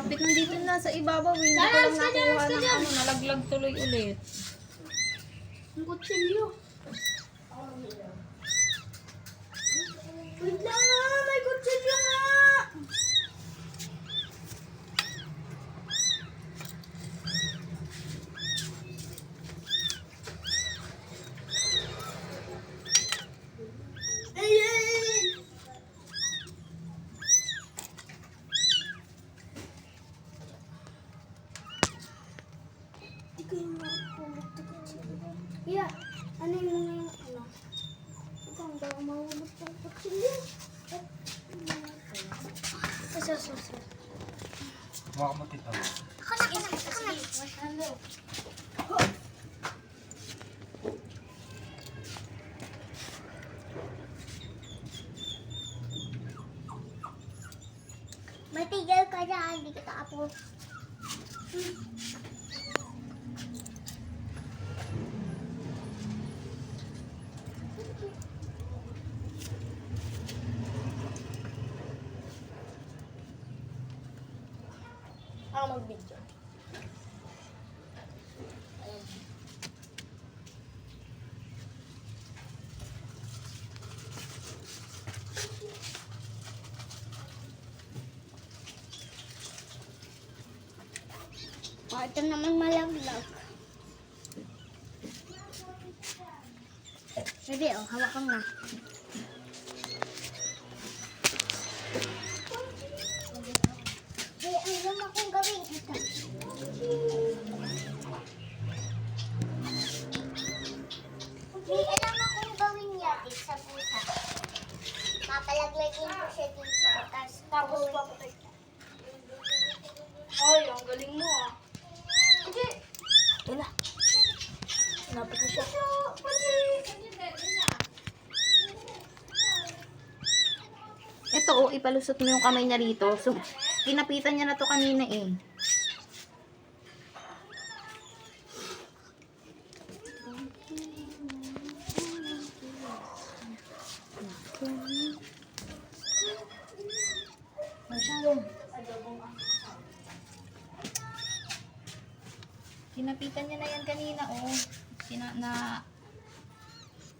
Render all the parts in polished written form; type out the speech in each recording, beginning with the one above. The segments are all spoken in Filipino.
Kapit nandito na sa ibabaw. Hindi ko lang nakuha ng ano. Nalaglag tuloy ulit. Ang kutsilyo. Wait lang nga, may kutsilyo nga. Ay, ay, ay. Hindi ko yung mahulog na kutsilyo. Yeah, ano yung ano? Ang daw mahulog ng kutsilyo. Asa. Baka mo tito. Ako na. Ano? Matigil ka dyan, hindi kita apo. Ako mag-video. Ito naman malaglag. Sige, hawakan na. Alam akong gawin ito. Alam akong gawin niya sa pusa. Papalaglagin ko siya dito. Tapos papatay. Ay, ang galing mo ah. Hindi. Wala. Napit na siya. Ito ipalusot mo yung kamay niya rito. So, kinapitan niya na to kanina eh. Kinapitan niya na yan kanina oh.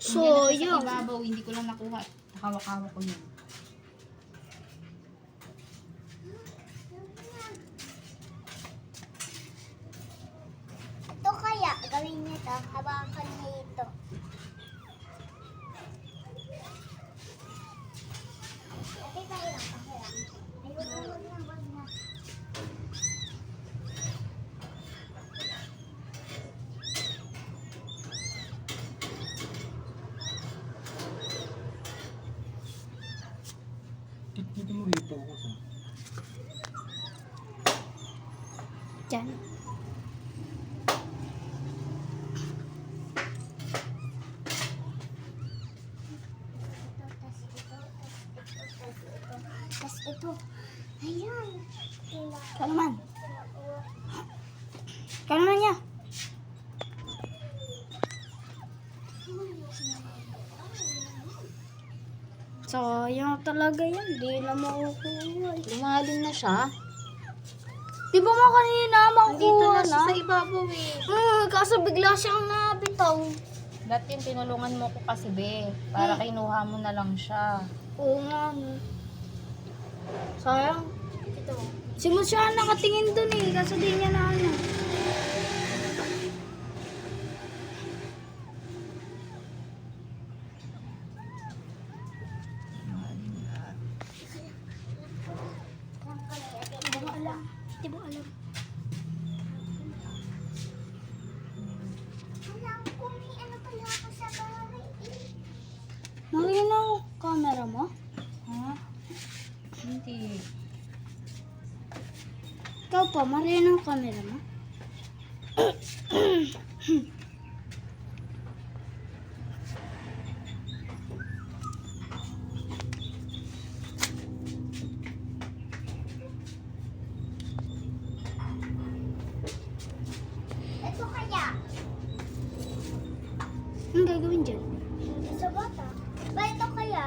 So, Nandiyan na siya yun. sa ibabaw, hindi ko lang nakuha. Hawak-hawak ko yun. Ito kaya, gawin niya ito. Hawakan niya ito. Ate, tayo lang. Ay, wag na. Dito mo hito ko sa. Diyan. Tas ito. Ayan. Kalaman. Kalaman niya. Sayang talaga yan. Di na makukuha. Lumalim na siya. Di ba mo kanina Nandito makuha na siya sa ibabaw eh. Kaso bigla siyang nabitaw. Dati tinulungan mo ko kasi be. Para kinuha mo na lang siya. Oo nga. No. Sayang. Ito. Si Musya nakatingin dun eh. Kaso di niya na ano. Di mo alam. Di mo alam. Alam ko may ano pala ako sa bahay. Malinaw camera mo? Ha? Hindi. Ikaw pa, malinaw camera mo? Ito kaya? Anong gagawin dyan? Sa bata. Ba ito kaya?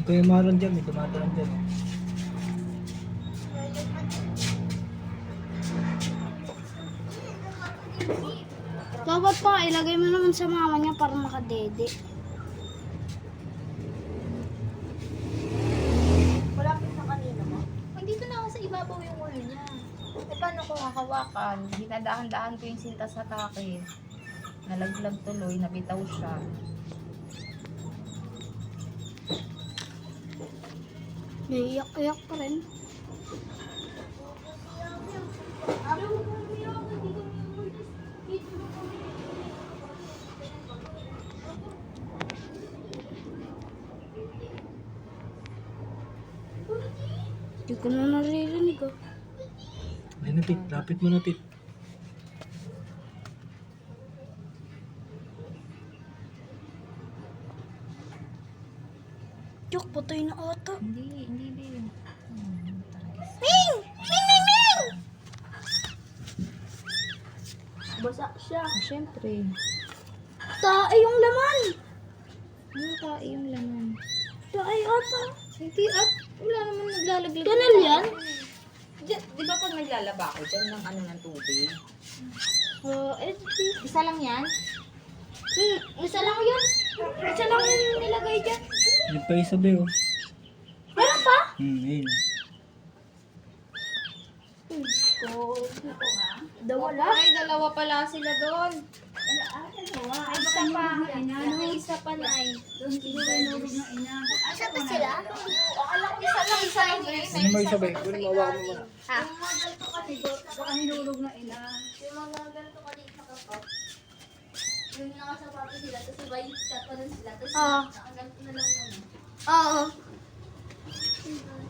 Ito yung maron dyan, may tumatalan dyan. Dapat pa, ilagay mo naman sa mama niya para makadede. Malapit na kanina mo? Dito na ako sa ibabaw yung ulo niya. Eh, paano ko hahawakan? Dinadahan-dahan ko yung sinta sa take. Nalaglag tuloy, nabitaw siya. Naiyak-iyak pa rin. Hindi ko na naririnig ah. Ayun na, Tit. Lapit mo na, Tit. Yok, patay na ata. Hindi, Bin. Ming! Ming, Ming, Ming! Basa siya. Siyempre. Tae yung laman. Ano tayo yung laman? Tae ata. Hindi, wala naman naglalaglag. Ganun yan? Diyan, di ba pag naglalaba ako, dyan ng ano ng tubig? Eh, Isa lang yan? isa lang yun. Isa lang yung nilagay dyan. Yung pa isa, Be, oh. Meron pa? Ayun. Dawala. Ay, dalawa pala sila doon. Ay, isa pa. May isa pa na eh. Asa pa sila? Akala ko isa lang, isa lang. Ano mo isa, Be? Kunin mo, hawakan mo muna. Ha? Baka hinulog na ina. Yung mga ganito kanina kapag yung nakasapato sila, tapos sabay tatanan sila, tapos nakaganto na lang yun. Oo.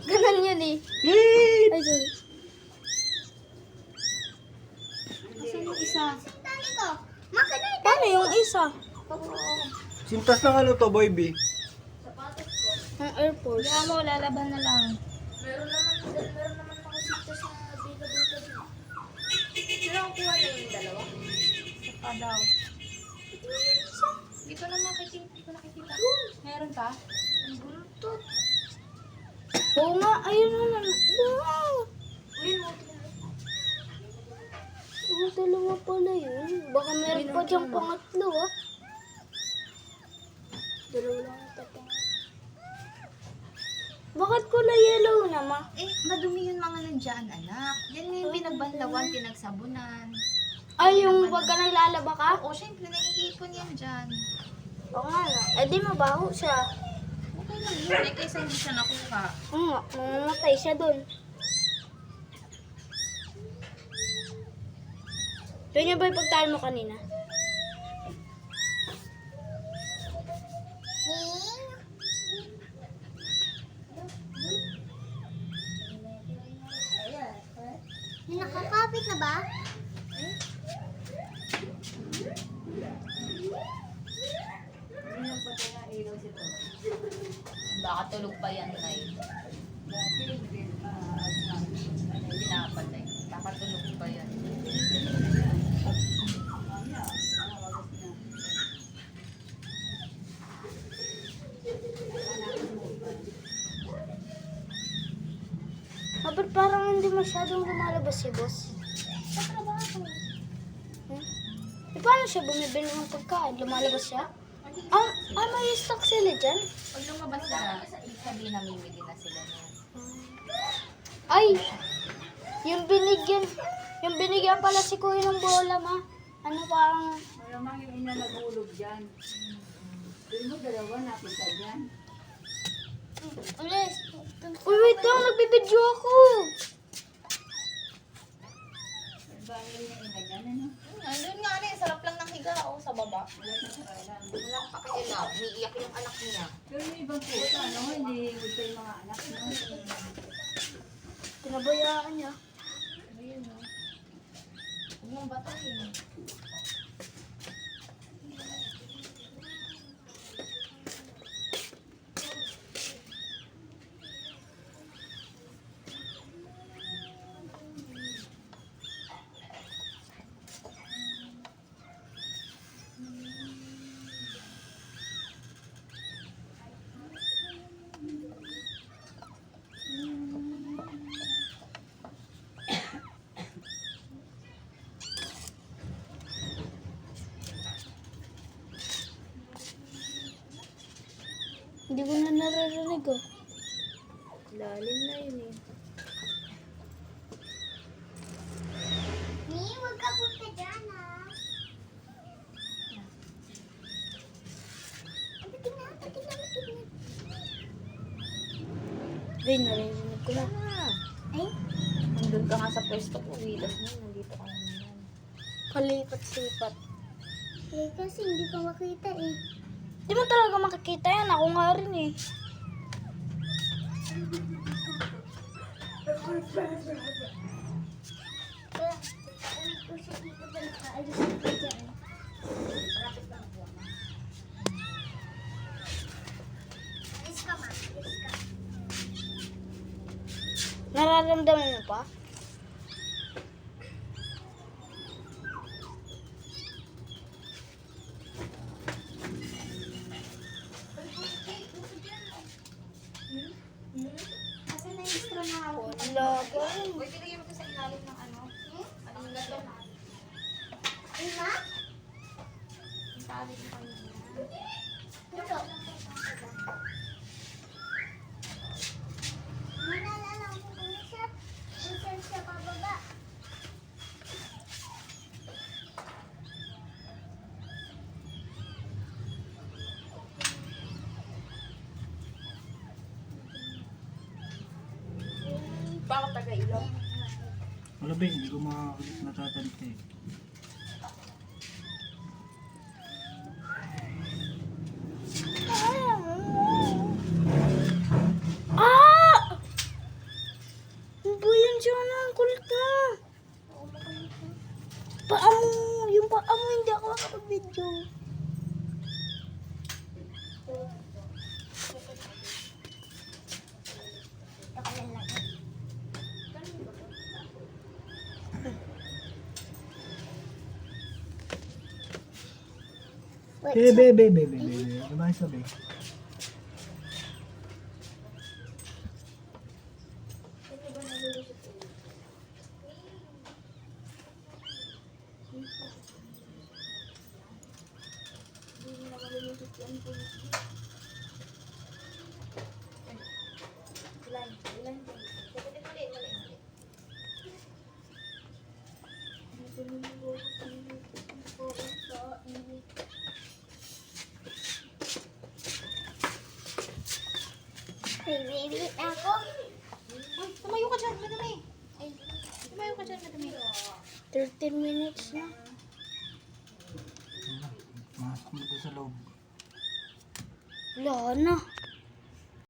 Ganun yun eh. Ay, sorry. Asan yung isa? Tani ko, makanay. Paano yung isa? Sintas ng ano to, boy, B? Ang Air Force. Kaya mo, lalaban na lang. Meron naman nakasita sa Bida Bida. Pero ang kuha na yung dalawa. Saka daw. Dito na makikita. Dito nakikita. Meron pa? Ang buntot. Oo nga, ayun na lang. Wow! Ang dalawa pala yun. Baka meron pa diyang pangatlo ah. Dalawa lang ang tapang. Bakit kulay yellow naman? Eh, madumi yung mga nandyan, anak. Yan nga yung pinagbanlawan, pinagsabunan. Ay, yung pagka naglalaba ka? Oo, syempre, naiipon yan dyan. Oo nga na. Eh di mabaho siya. Okay lang yun, eh, kaysa hindi siya nakuha. Oo nga, mamamatay siya dun. Yun yung ba yung pagtahan mo kanina? Nakakapit na ba? Baka tulog pa yan, Nay. Pinapatay. Baka tulog pa yan. Ba't parang hindi masyadong lumalabas si boss? Sa trabaho. Eh, paano siya bumibili ng pagkain? Lumalabas siya? May stock sila dyan? Pag lumabas na, sabihin namimili na sila niya. Ay! Yung binigyan pala si Kuya ng bola, ma. Ano parang... Malamang yung ina nagulog dyan. Doon mo dalawa nakita dyan. Ulis! Uy, wait lang! Nagbibidyo ako! Bahay niya ina dyan, ano? Andun nga na, sarap lang ng higa sa baba. Walang pakialam, umiiyak yung anak niya. Pero yung ibang puta, ano? Hindi gusto yung mga anak, no? Pinabayaan niya. Ayun o. Huwag mong batayin. naririnig oh. Lalim na yun eh. Mi, huwag ka punta dyan ah. Bitin na. Ray, naririnig ko na. Ay? Nandun ka nga sa pwesto ko. Wilas mo. Nandito ka na naman. Palipat-sipat. Eh, kasi hindi ko makita eh. Di mo talaga makikita yan. Ako nga rin eh. Nararamdaman mo pa? Asan na yung extra na ako? Wala ba? Uy, tinigyan mo ko sa ilalim ng ano? Anong gato? Ima? Yung tali ko kanina. Ito. Manalala ko kung siya. Kung saan siya pababa. Pa ako taga-ilong. Wala ba, hindi ko makakalit natatante. Ah! Ano ba yan siya na? Ang kulit na. Paa mo. Yung paa mo hindi ako makapag-video. Be. Ano ba yung sabi? Baby, ako. Uy, tumayo ka dyan, madami. Ay, tumayo ka dyan, madami. 13 minutes na. Masok mo doon sa loob. Wala na.